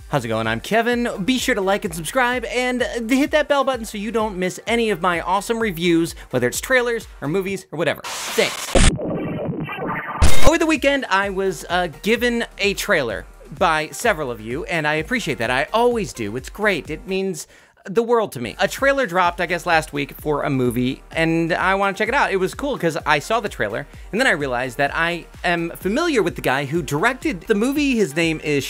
How's it going? I'm Kevin. Be sure to like and subscribe and hit that bell button so you don't miss any of my awesome reviews, whether it's trailers or movies or whatever. Thanks. Over the weekend, I was given a trailer by several of you, and I appreciate that. I always do. It's great. It means the world to me. A trailer dropped, I guess, last week for a movie, and I want to check it out. It was cool because I saw the trailer, and then I realized that I am familiar with the guy who directed the movie. His name is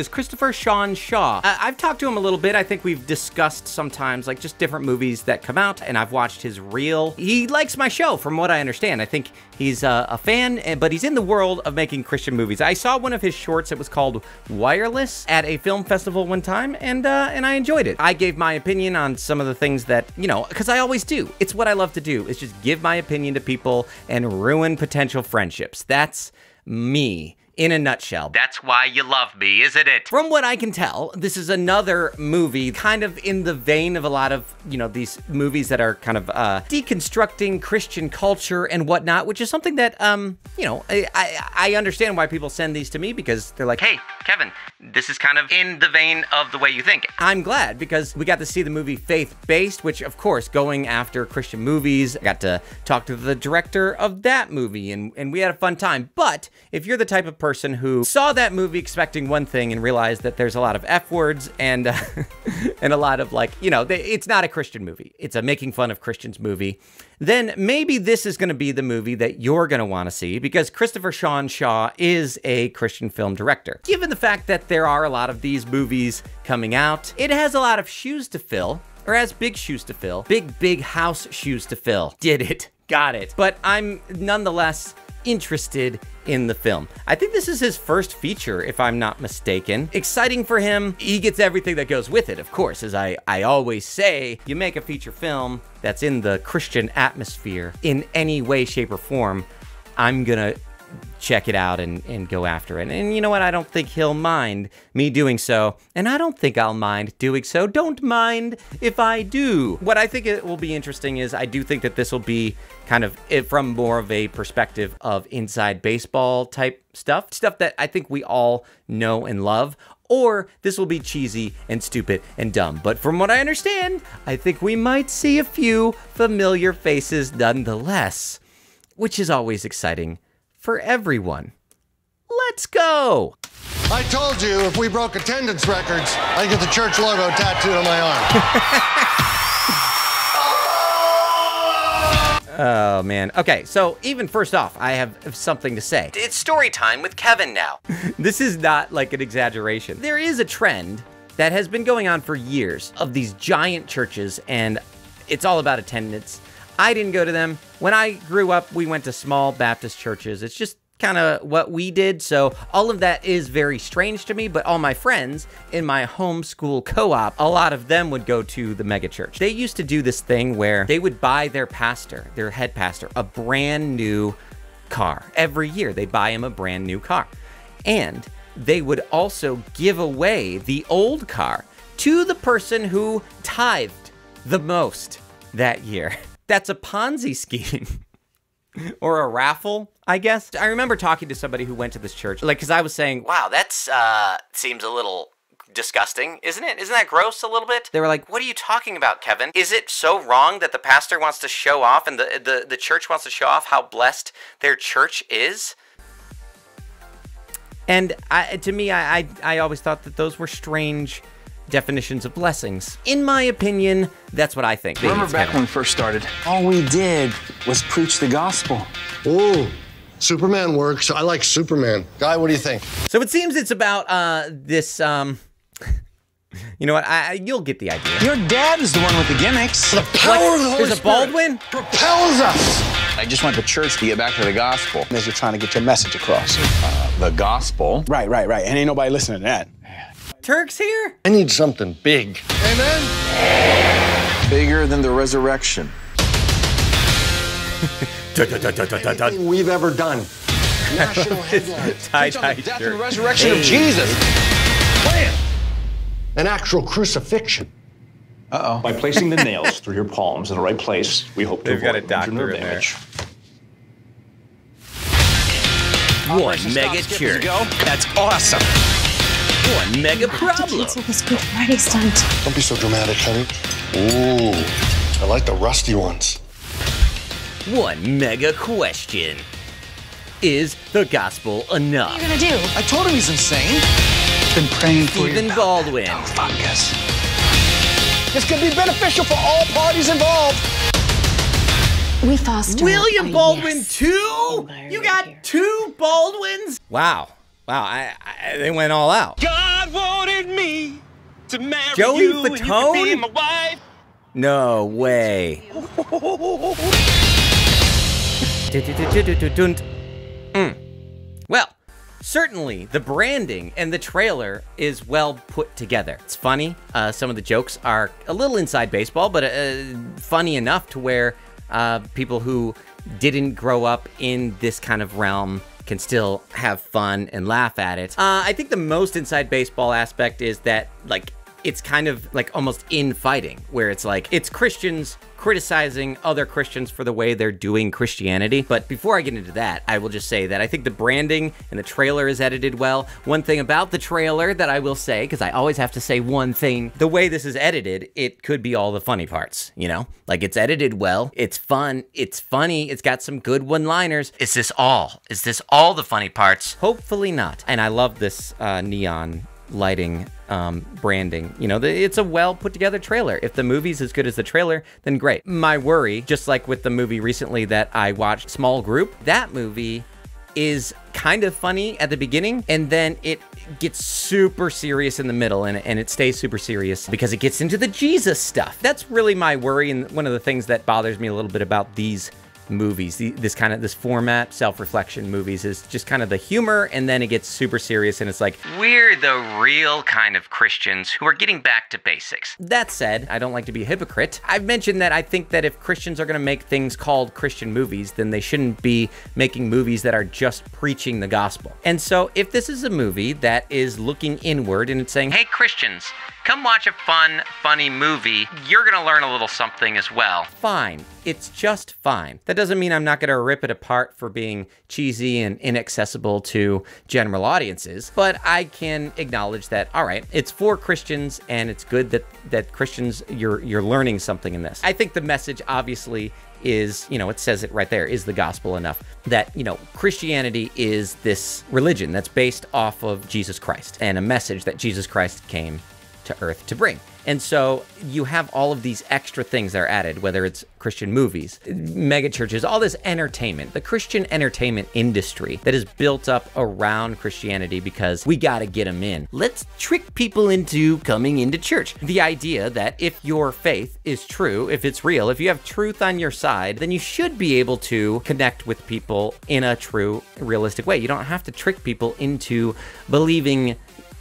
Christopher Sean Shaw. I've talked to him a little bit. I think we've discussed sometimes, like, just different movies that come out, and I've watched his reel. He likes my show, from what I understand. I think he's a fan, but he's in the world of making Christian movies. I saw one of his shorts. It was called Wireless at a film festival one time, and I enjoyed it. I gave my opinion on some of the things that, you know, because I always do. It's what I love to do, is just give my opinion to people and ruin potential friendships. That's me. In a nutshell. That's why you love me, isn't it? From what I can tell, this is another movie kind of in the vein of a lot of, you know, these movies that are kind of deconstructing Christian culture and whatnot, which is something that, you know, I understand why people send these to me, because they're like, hey, Kevin, this is kind of in the vein of the way you think. I'm glad, because we got to see the movie Faith-Based, which, of course, going after Christian movies. I got to talk to the director of that movie, and we had a fun time. But if you're the type of person who saw that movie expecting one thing and realized that there's a lot of F words and and a lot of, like, you know, it's not a Christian movie. It's a making fun of Christians movie. Then maybe this is going to be the movie that you're going to want to see, because Christopher Sean Shaw is a Christian film director. Given the fact that there are a lot of these movies coming out, it has a lot of shoes to fill, or has big shoes to fill. Big house shoes to fill. Did it. Got it. But I'm nonetheless interested in the film. I think this is his first feature, if I'm not mistaken. Exciting for him. He gets everything that goes with it, of course. As I always say, you make a feature film that's in the Christian atmosphere in any way, shape, or form, I'm gonna check it out and go after it. And you know what? I don't think he'll mind me doing so, and I don't think I'll mind doing so. Don't mind if I do. What I think it will be interesting is I do think that this will be kind of from more of a perspective of inside baseball type stuff that I think we all know and love, or this will be cheesy and stupid and dumb. But from what I understand, I think we might see a few familiar faces nonetheless, which is always exciting for everyone. Let's go. I told you if we broke attendance records, I'd get the church logo tattooed on my arm. Oh, man. Okay, so even first off, I have something to say. It's story time with Kevin now. This is not like an exaggeration. There is a trend that has been going on for years of these giant churches, and it's all about attendance. I didn't go to them. When I grew up, we went to small Baptist churches. It's just kind of what we did, so all of that is very strange to me, but all my friends in my homeschool co-op, a lot of them would go to the megachurch. They used to do this thing where they would buy their pastor, their head pastor, a brand new car. Every year, they'd buy him a brand new car. And they would also give away the old car to the person who tithed the most that year. That's a Ponzi scheme. Or a raffle, I guess. I remember talking to somebody who went to this church, like, because I was saying, wow, that's seems a little disgusting, isn't it? Isn't that gross a little bit? They were like, what are you talking about, Kevin? Is it so wrong that the pastor wants to show off and the church wants to show off how blessed their church is? And to me, I always thought that those were strange definitions of blessings. In my opinion, that's what I think. Remember back when we first started, all we did was preach the gospel. Ooh, Superman works. I like Superman. Guy, what do you think? So it seems it's about this, you know what, you'll get the idea. Your dad is the one with the gimmicks. The power of the Holy There's a Spirit Baldwin? propels us. I just went to church to get back to the gospel. As you're trying to get your message across. The gospel? Right. And ain't nobody listening to that. Turk's here? I need something big. Amen? Bigger than the resurrection. Anything we've ever done. National headlines. Tie-dye Death shirt. and resurrection of Jesus. Plan. An actual crucifixion. Uh-oh. By placing the nails through your palms in the right place, we hope to They've got avoid a doctor nerve in there. damage. One mega church. That's awesome. One mega problem. Cancel this Good Friday stunt. Don't be so dramatic, honey. Ooh, I like the rusty ones. One mega question. Is the gospel enough? What are you gonna do? I told him he's insane. Been praying for you. Stephen Baldwin. Fungus. This could be beneficial for all parties involved. We foster. William a Baldwin yes too? You environment got here. 2 Baldwins? Wow. Wow, they went all out. God wanted me to marry Joey you and you Fatone? could be my wife. No way. Well, certainly the branding and the trailer is well put together. It's funny. Some of the jokes are a little inside baseball, but funny enough to where people who didn't grow up in this kind of realm can still have fun and laugh at it. I think the most inside baseball aspect is that, like, it's kind of like almost infighting, where it's like, it's Christians criticizing other Christians for the way they're doing Christianity. But before I get into that, I will just say that I think the branding and the trailer is edited well. One thing about the trailer that I will say, because I always have to say one thing, the way this is edited, it could be all the funny parts, you know? Like, it's edited well, it's fun, it's funny, it's got some good one-liners. Is this all? Is this all the funny parts? Hopefully not. And I love this neon lighting branding. You know, it's a well put together trailer. If the movie's as good as the trailer, then great. My worry, just like with the movie recently that I watched, Small Group, that movie is kind of funny at the beginning, and then it gets super serious in the middle, and it stays super serious because it gets into the Jesus stuff. That's really my worry, and one of the things that bothers me a little bit about these movies, this format, self-reflection movies, is just kind of the humor, and then it gets super serious, and it's like, we're the real kind of Christians who are getting back to basics. That said, I don't like to be a hypocrite. I've mentioned that I think that if Christians are going to make things called Christian movies, then they shouldn't be making movies that are just preaching the gospel. And so if this is a movie that is looking inward and it's saying, hey, Christians, come watch a fun, funny movie, you're gonna learn a little something as well. Fine. It's just fine. That doesn't mean I'm not gonna rip it apart for being cheesy and inaccessible to general audiences, but I can acknowledge that, all right, it's for Christians, and it's good that Christians, you're learning something in this. I think the message obviously is, you know, it says it right there, is the gospel enough? That, you know, Christianity is this religion that's based off of Jesus Christ and a message that Jesus Christ came to earth to bring. And so you have all of these extra things that are added, whether it's Christian movies, mega churches, all this entertainment, the Christian entertainment industry that is built up around Christianity because we got to get them in. Let's trick people into coming into church. The idea that if your faith is true, if it's real, if you have truth on your side, then you should be able to connect with people in a true, realistic way. You don't have to trick people into believing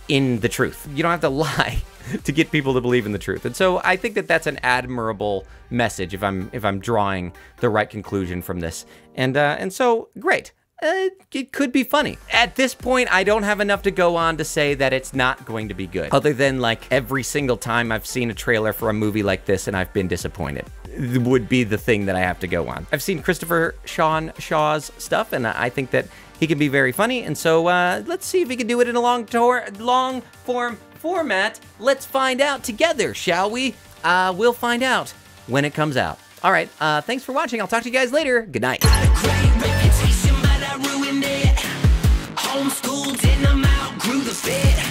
in the truth. You don't have to lie to get people to believe in the truth. And so I think that that's an admirable message if I'm drawing the right conclusion from this. And so great. It could be funny. At this point, I don't have enough to go on to say that it's not going to be good, other than like every single time I've seen a trailer for a movie like this and I've been disappointed. It would be the thing that I have to go on. I've seen Christopher Sean Shaw's stuff, and I think that he can be very funny, and so let's see if he can do it in a long form format. Let's find out together, shall we? We'll find out when it comes out. All right, thanks for watching. I'll talk to you guys later. Good night. Homeschooled and I'm out, grew the fit.